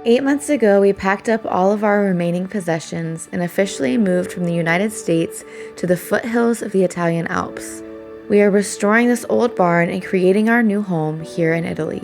8 months ago, we packed up all of our remaining possessions and officially moved from the United States to the foothills of the Italian Alps. We are restoring this old barn and creating our new home here in Italy.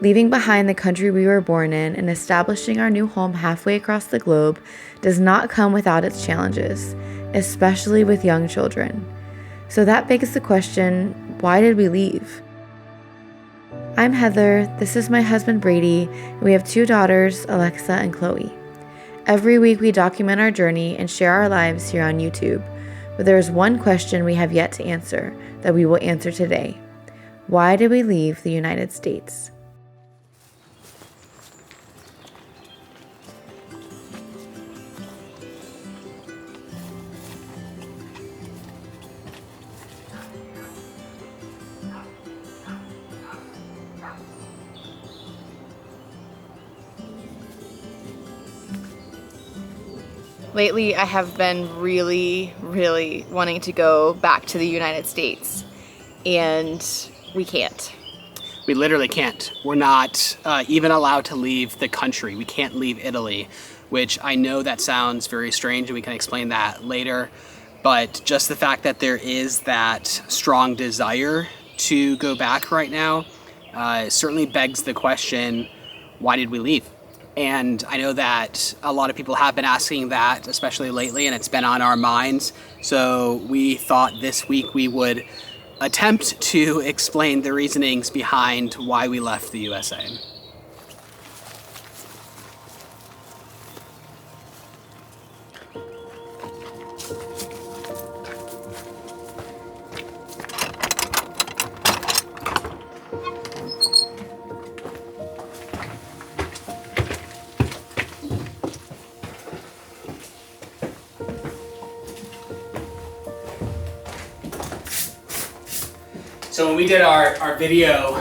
Leaving behind the country we were born in and establishing our new home halfway across the globe does not come without its challenges, especially with young children. So that begs the question, why did we leave? I'm Heather, this is my husband Bradey, and we have 2 daughters, Alexa and Chloe. Every week we document our journey and share our lives here on YouTube, but there is one question we have yet to answer that we will answer today. Why did we leave the United States? Lately, I have been really wanting to go back to the United States, and we can't. We literally can't. We're not even allowed to leave the country. We can't leave Italy, which I know that sounds very strange, and we can explain that later. But just the fact that there is that strong desire to go back right now certainly begs the question, why did we leave? And I know that a lot of people have been asking that, especially lately, and it's been on our minds. So we thought this week we would attempt to explain the reasonings behind why we left the USA. So when we did our video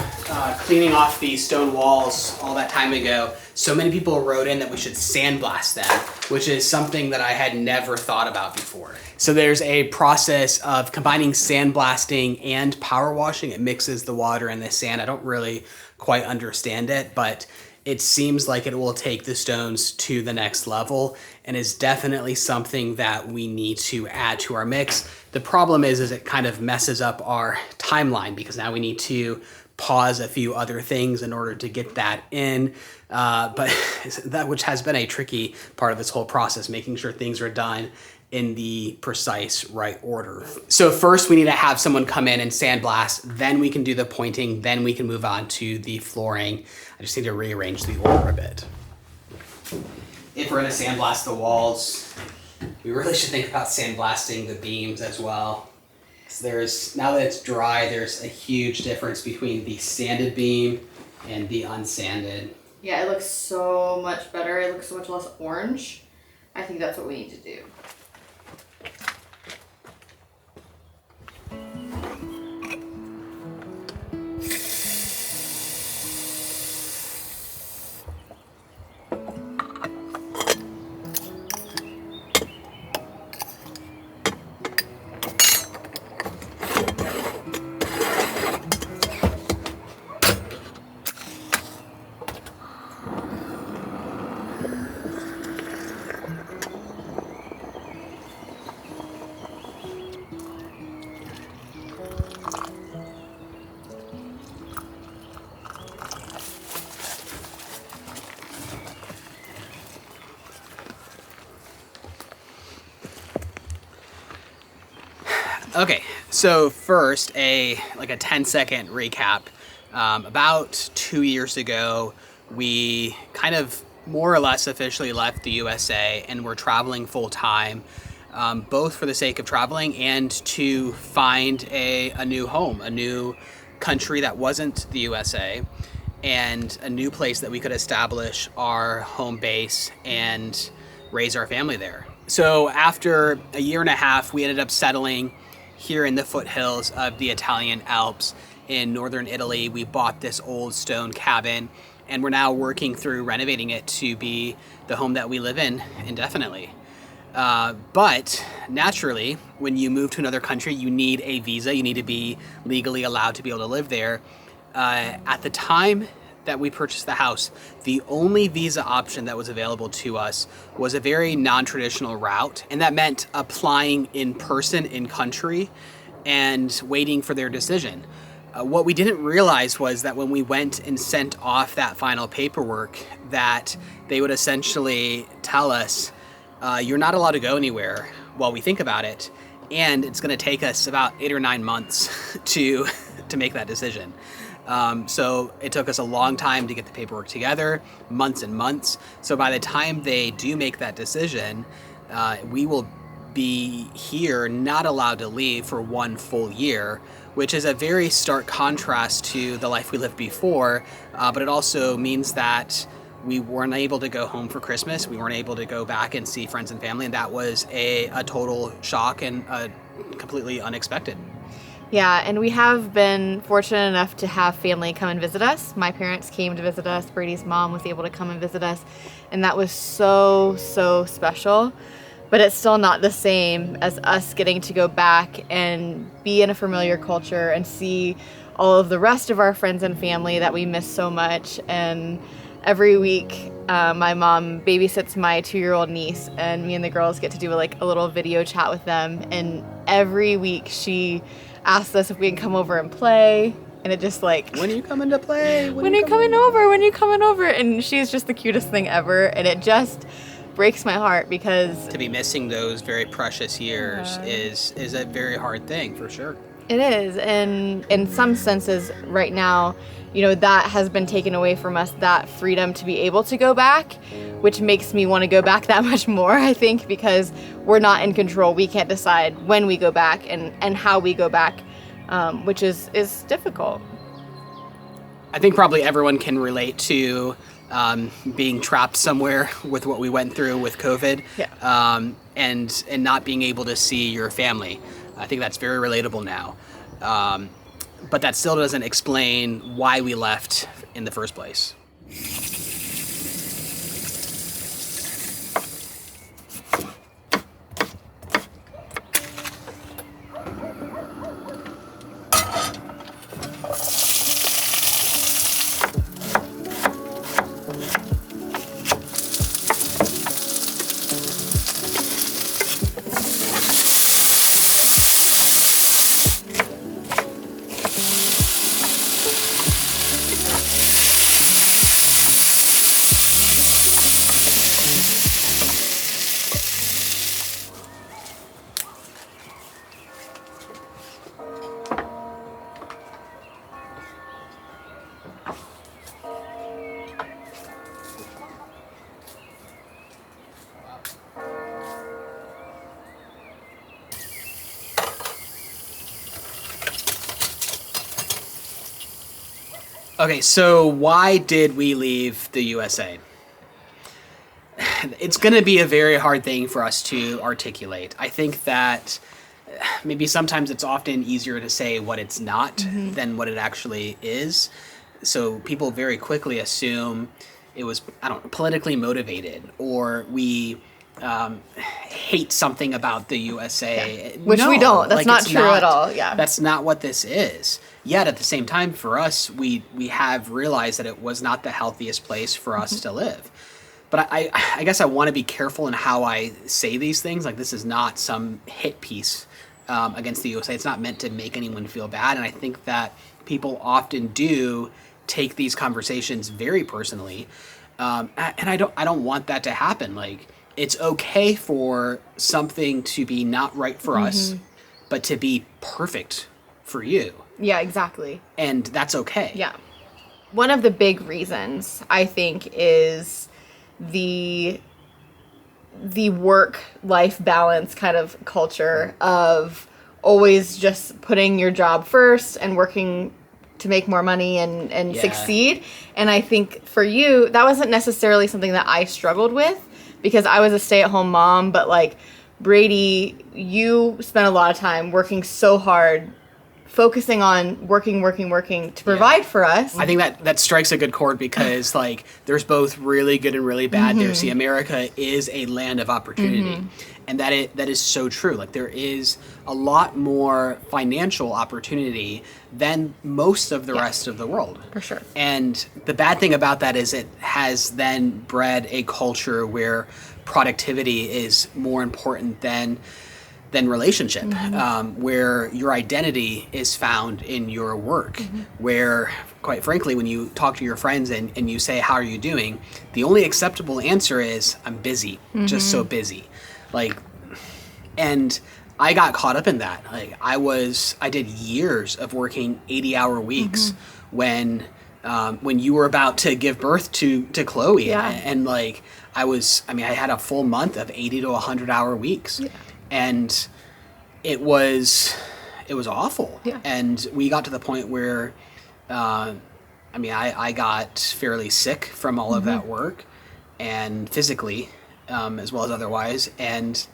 cleaning off the stone walls all that time ago, so many people wrote in that we should sandblast them, which is something that I had never thought about before. So there's a process of combining sandblasting and power washing. It mixes the water and the sand. I don't really quite understand it, but it seems like it will take the stones to the next level and is definitely something that we need to add to our mix. The problem is it kind of messes up our timeline because now we need to pause a few other things in order to get that in. But that which has been a tricky part of this whole process, making sure things are done in the precise right order. So first we need to have someone come in and sandblast, then we can do the pointing, then we can move on to the flooring. I just need to rearrange the order a bit. If we're gonna sandblast the walls, we really should think about sandblasting the beams as well. So now that it's dry, there's a huge difference between the sanded beam and the unsanded. Yeah, it looks so much better. It looks so much less orange. I think that's what we need to do. Okay, so first a 10-second recap. About 2 years ago, we kind of more or less officially left the USA and we're traveling full time, both for the sake of traveling and to find a new home, a new country that wasn't the USA, and a new place that we could establish our home base and raise our family there. So after a year and a half, we ended up settling here in the foothills of the Italian Alps in northern Italy. We bought this old stone cabin and we're now working through renovating it to be the home that we live in indefinitely. But naturally, when you move to another country, you need a visa. You need to be legally allowed to be able to live there. At the time that we purchased the house, the only visa option that was available to us was a very non-traditional route, and that meant applying in person in country and waiting for their decision. What we didn't realize was that when we went and sent off that final paperwork, that they would essentially tell us, you're not allowed to go anywhere while we think about it, and it's going to take us about 8 or 9 months to make that decision. So it took us a long time to get the paperwork together, months and months. So by the time they do make that decision, we will be here not allowed to leave for 1 full year, which is a very stark contrast to the life we lived before. But it also means that we weren't able to go home for Christmas. We weren't able to go back and see friends and family. And that was a total shock and completely unexpected. Yeah, and we have been fortunate enough to have family come and visit us. My parents came to visit us. Bradey's mom was able to come and visit us. And that was so, so special. But it's still not the same as us getting to go back and be in a familiar culture and see all of the rest of our friends and family that we miss so much. And every week, my mom babysits my 2-year-old niece, and me and the girls get to do like a little video chat with them. And every week she asks us if we can come over and play. And it just like, when are you coming to play? When are you coming over? When are you coming over? And she's just the cutest thing ever. And it just breaks my heart because to be missing those very precious years is a very hard thing, for sure. It is. And in some senses right now, you know, that has been taken away from us, that freedom to be able to go back, which makes me want to go back that much more, I think, because we're not in control. We can't decide when we go back and how we go back, which is difficult. I think probably everyone can relate to being trapped somewhere with what we went through with COVID, and not being able to see your family. I think that's very relatable now. But that still doesn't explain why we left in the first place. Okay, so why did we leave the USA? It's going to be a very hard thing for us to articulate. I think that maybe sometimes it's often easier to say what it's not than what it actually is. So people very quickly assume it was, politically motivated, or we hate something about the USA. Which we don't. That's not true at all. Yeah. That's not what this is. Yet at the same time, for us, we have realized that it was not the healthiest place for us to live. But I guess I want to be careful in how I say these things. Like, this is not some hit piece against the USA. It's not meant to make anyone feel bad. And I think that people often do take these conversations very personally. And I don't want that to happen. Like, it's okay for something to be not right for us, but to be perfect for you. Yeah, exactly. And that's okay. Yeah. One of the big reasons, I think, is the work-life balance kind of culture of always just putting your job first and working to make more money and succeed. And I think for you, that wasn't necessarily something that I struggled with, because I was a stay-at-home mom. But like, Bradey, you spent a lot of time working so hard focusing on working to provide for us. I think that strikes a good chord because like there's both really good and really bad there. See, America is a land of opportunity, and that is so true. Like there is a lot more financial opportunity than most of the rest of the world. For sure. And the bad thing about that is it has then bred a culture where productivity is more important than relationship, where your identity is found in your work, where, quite frankly, when you talk to your friends and you say, how are you doing? The only acceptable answer is, I'm busy, just so busy. Like, and I got caught up in that. Like, I did years of working 80-hour weeks when you were about to give birth to Chloe. And like, I had a full month of 80 to 100-hour weeks. Yeah. And it was awful. Yeah. And we got to the point where, I got fairly sick from all of that work, and physically, as well as otherwise. And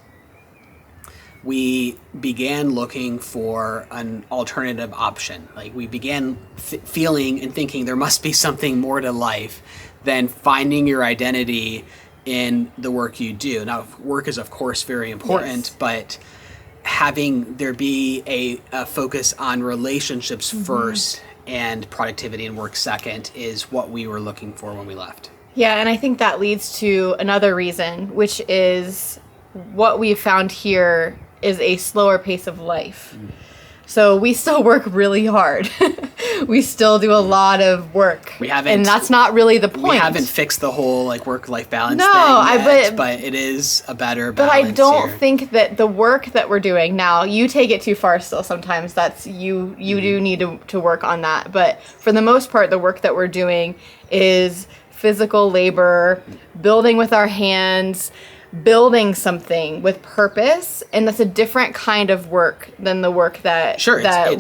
we began looking for an alternative option. Like we began feeling and thinking there must be something more to life than finding your identity in the work you do. Now, work is of course very important, but having there be a focus on relationships first and productivity and work second is what we were looking for when we left. Yeah, and I think that leads to another reason, which is what we found here is a slower pace of life. So we still work really hard. We still do a lot of work. And that's not really the point. We haven't fixed the whole like work-life balance thing yet, but it is a better balance. But I don't think that the work that we're doing now, you take it too far still sometimes. That's you do need to work on that. But for the most part, the work that we're doing is physical labor, building with our hands, building something with purpose, and that's a different kind of work than the work that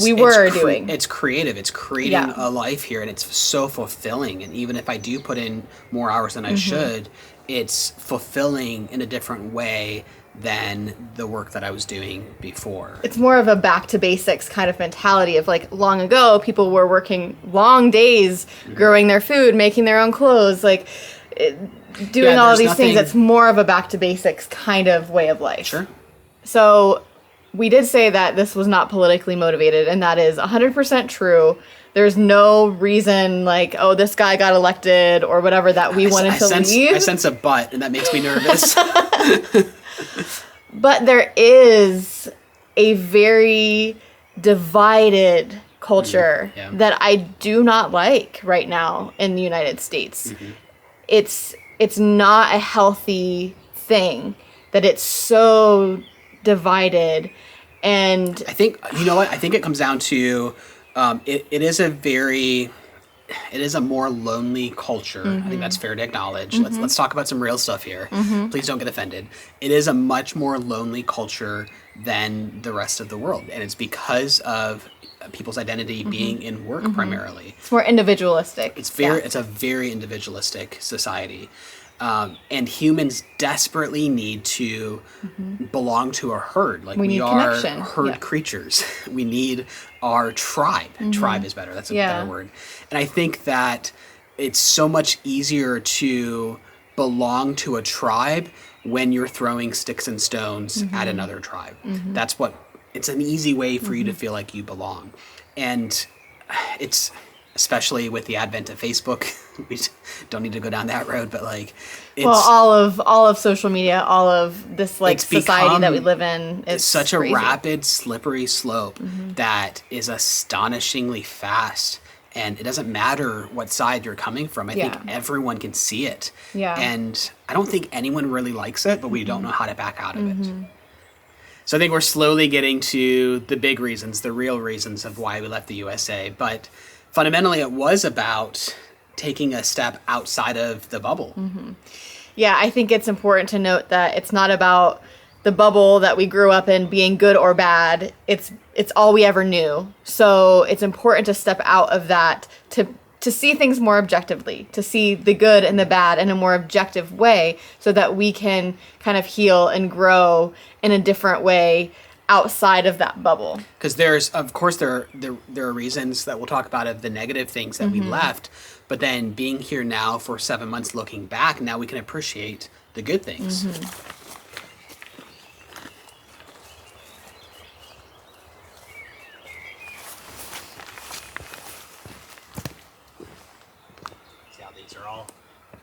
we were doing. It's creative. It's creating a life here, and it's so fulfilling. And even if I do put in more hours than I should, it's fulfilling in a different way than the work that I was doing before. It's more of a back to basics kind of mentality of like long ago, people were working long days, growing their food, making their own clothes, doing all of these things. It's more of a back to basics kind of way of life. Sure. So we did say that this was not politically motivated, and that is 100% true. There's no reason like, oh, this guy got elected or whatever that we wanted to leave. I sense a but, and that makes me nervous. But there is a very divided culture that I do not like right now in the United States. It's not a healthy thing that it's so divided. And I think, you know what? I think it comes down to it is a more lonely culture. I think that's fair to acknowledge. Let's talk about some real stuff here. Please don't get offended. It is a much more lonely culture than the rest of the world, and it's because of people's identity being in work primarily. It's more individualistic. It's a very individualistic society. And humans desperately need to belong to a herd. Like we are connection. Herd creatures. We need our tribe. Tribe is better. That's a better word. And I think that it's so much easier to belong to a tribe when you're throwing sticks and stones at another tribe. It's an easy way for you to feel like you belong. And it's, especially with the advent of Facebook, we don't need to go down that road, but like, all of social media, all of this like society that we live in, it's such crazy. A rapid, slippery slope that is astonishingly fast. And it doesn't matter what side you're coming from. I think everyone can see it. Yeah. And I don't think anyone really likes it, but we don't know how to back out of it. So I think we're slowly getting to the big reasons, the real reasons of why we left the USA. But fundamentally, it was about taking a step outside of the bubble. Yeah, I think it's important to note that it's not about the bubble that we grew up in being good or bad. It's all we ever knew. So it's important to step out of that to see things more objectively, to see the good and the bad in a more objective way so that we can kind of heal and grow in a different way outside of that bubble. Because there's, of course, there are reasons that we'll talk about of the negative things that we left, but then being here now for 7 months, looking back, now we can appreciate the good things. See how these are all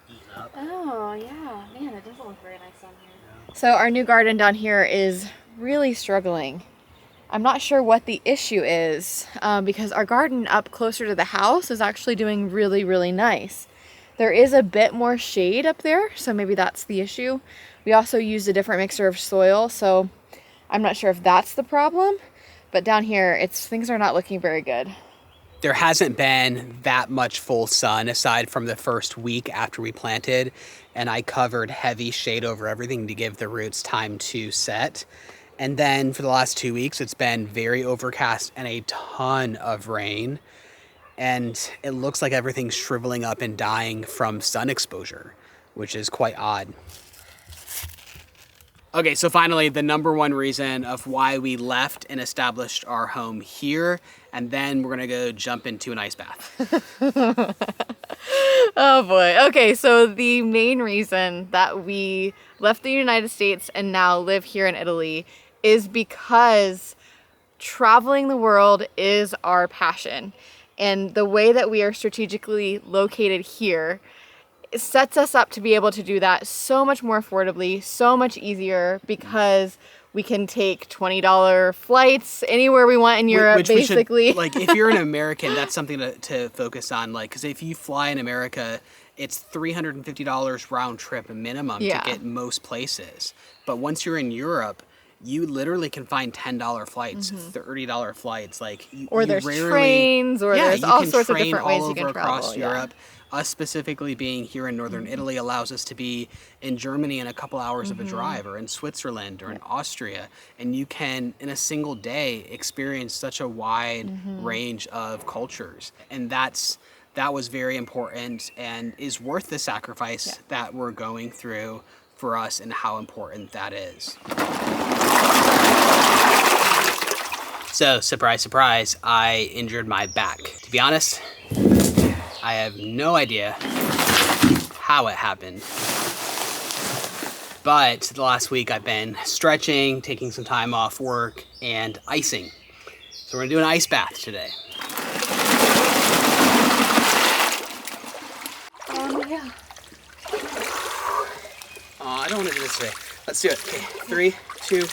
eaten up. Oh yeah, man, it doesn't look very nice on here. So our new garden down here is really struggling. I'm not sure what the issue is because our garden up closer to the house is actually doing really, really nice. There is a bit more shade up there, so maybe that's the issue. We also used a different mixture of soil, so I'm not sure if that's the problem. But down here, things are not looking very good. There hasn't been that much full sun aside from the first week after we planted, and I covered heavy shade over everything to give the roots time to set. And then for the last 2 weeks, it's been very overcast and a ton of rain. And it looks like everything's shriveling up and dying from sun exposure, which is quite odd. Okay, so finally, the number one reason of why we left and established our home here, and then we're gonna go jump into an ice bath. Oh boy. Okay, so the main reason that we left the United States and now live here in Italy is because traveling the world is our passion. And the way that we are strategically located here, it sets us up to be able to do that so much more affordably, so much easier, because we can take $20 flights anywhere we want in Europe, Which basically. Like, if you're an American, that's something to focus on. Like, because if you fly in America, it's $350 round trip minimum to get most places. But once you're in Europe, you literally can find $10 flights, $30 flights. Like, or there's trains, or there's all sorts of different ways you can travel. Across Europe. Us specifically being here in northern Italy allows us to be in Germany in a couple hours of a drive, or in Switzerland, or in Austria, and you can in a single day experience such a wide range of cultures. And that was very important and is worth the sacrifice that we're going through for us, and how important that is. So, surprise, surprise, I injured my back. To be honest, I have no idea how it happened. But the last week I've been stretching, taking some time off work, and icing. So we're gonna do an ice bath today. Yeah. I don't want to do this today. Let's do it. Okay, 3, 2,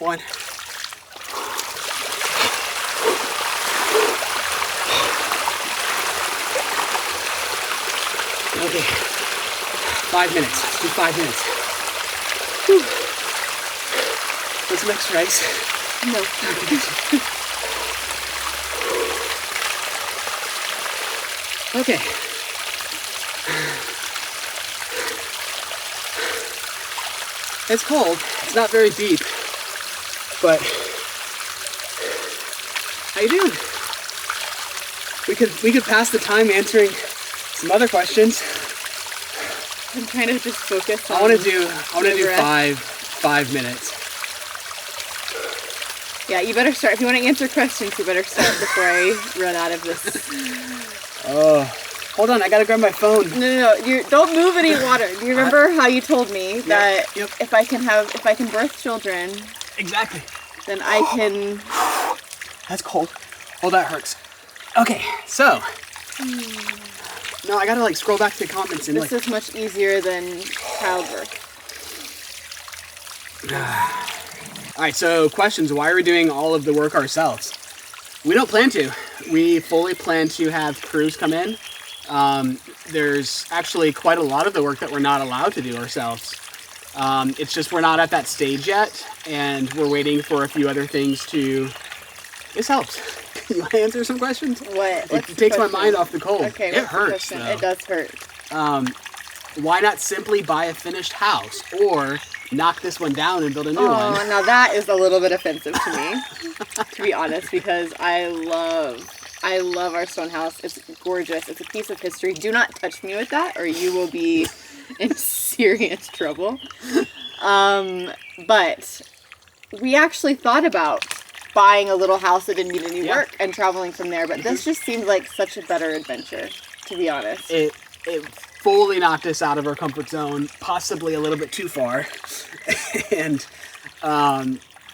1. Okay, 5 minutes. Let's do 5 minutes. Whew. Want some extra ice? No. Okay. It's cold. It's not very deep, but how you doing? We could pass the time answering some other questions. I'm trying to just focus on I want to do 5 minutes. Yeah, you better start. If you want to answer questions, you better start before I run out of this. Oh, hold on. I gotta grab my phone. No. You don't move any water. Do you remember how you told me that if I can birth children, Exactly. then I can. That's cold. Oh, that hurts. Okay, so. No, I gotta scroll back to the comments and This is much easier than childbirth. All right, so questions. Why are we doing all of the work ourselves? We don't plan to. We fully plan to have crews come in. There's actually quite a lot of the work that we're not allowed to do ourselves. It's just we're not at that stage yet, and we're waiting for a few other things to... This helps. You want to answer some questions? What? It takes my mind off the cold. Okay, it hurts. It does hurt. Why not simply buy a finished house, or knock this one down and build a new one? Oh, now that is a little bit offensive to me, to be honest, because I love our stone house. It's gorgeous. It's a piece of history. Do not touch me with that, or you will be in serious trouble. But we actually thought about buying a little house that didn't need any Yeah. work and traveling from there, but this just seemed like such a better adventure, to be honest. It fully knocked us out of our comfort zone, possibly a little bit too far. And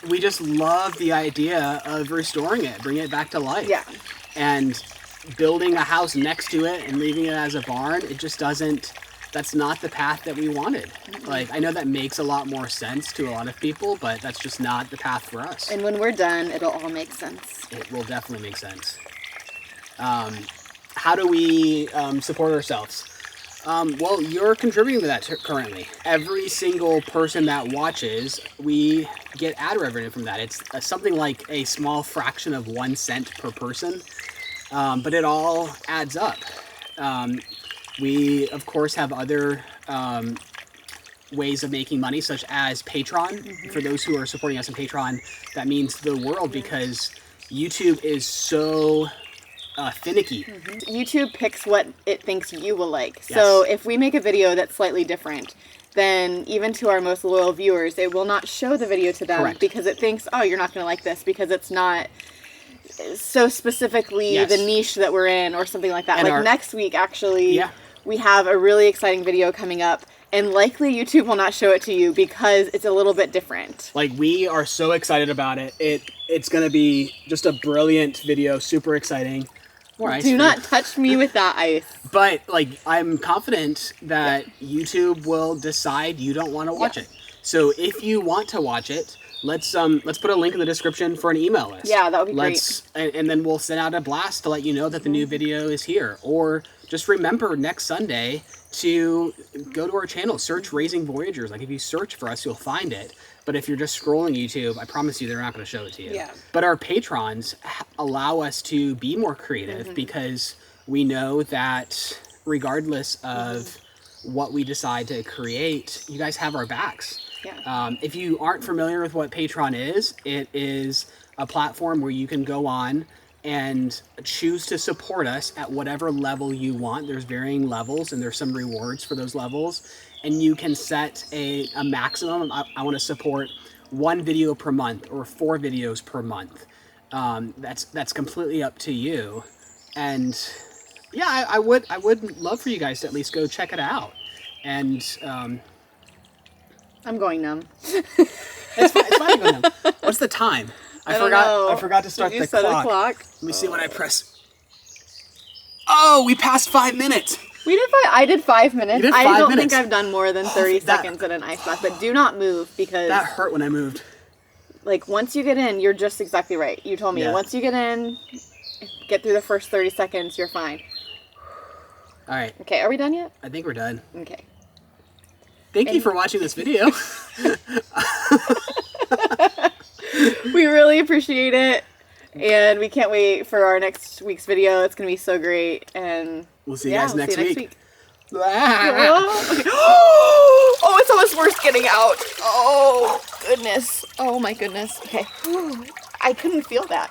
we just love the idea of restoring it, bringing it back to life. Yeah. And building a house next to it and leaving it as a barn, it just doesn't, that's not the path that we wanted. Like, I know that makes a lot more sense to a lot of people, but that's just not the path for us. And when we're done, it'll all make sense. It will definitely make sense. How do we support ourselves? Well, you're contributing to that currently. Every single person that watches, we get ad revenue from that. It's something like a small fraction of 1 cent per person, but it all adds up. We, of course, have other ways of making money, such as Patreon. For those who are supporting us on Patreon, that means the world, because YouTube is so finicky. YouTube picks what it thinks you will like. Yes. So if we make a video that's slightly different, then even to our most loyal viewers, it will not show the video to them. Correct. Because it thinks, oh, you're not going to like this because it's not so specifically Yes. the niche that we're in or something like that. And like next week, actually, Yeah. we have a really exciting video coming up, and likely YouTube will not show it to you because it's a little bit different. Like, we are so excited about it. It's going to be just a brilliant video, super exciting. More ice Do cream. not touch me with that ice. But, like, I'm confident that YouTube will decide you don't want to watch it. So if you want to watch it, let's put a link in the description for an email list. Yeah, that would be great. And then we'll send out a blast to let you know that the new video is here. Or just remember next Sunday to go to our channel, search Raising Voyagers. Like, if you search for us, you'll find it. But if you're just scrolling YouTube, I promise you they're not going to show it to you. Yeah. But our patrons allow us to be more creative because we know that regardless of what we decide to create, you guys have our backs. Yeah. If you aren't familiar with what Patreon is, it is a platform where you can go on and choose to support us at whatever level you want. There's varying levels and there's some rewards for those levels. And you can set a maximum. I want to support 1 video per month or 4 videos per month. That's completely up to you. And yeah, I would love for you guys to at least go check it out. And I'm going numb. it's fine to go numb. What's the time? I forgot to start Did you the set clock. a clock. Let me see what I press. Oh, we passed 5 minutes. We did 5. I did 5 minutes. You did I 5 don't minutes. think I've done more than 30 that- seconds in an ice bath, but do not move because That hurt when I moved. like once you get in, you're just exactly right. You told me Yeah. once you get in, get through the first 30 seconds, you're fine. All right, Okay, are we done yet? I think we're done. Okay. Thank you for watching this video. We really appreciate it. And we can't wait for our next week's video. It's going to be so great. And We'll see you guys next week. Oh, okay. Oh, it's almost worse getting out. Oh, goodness. Oh, my goodness. Okay. I couldn't feel that.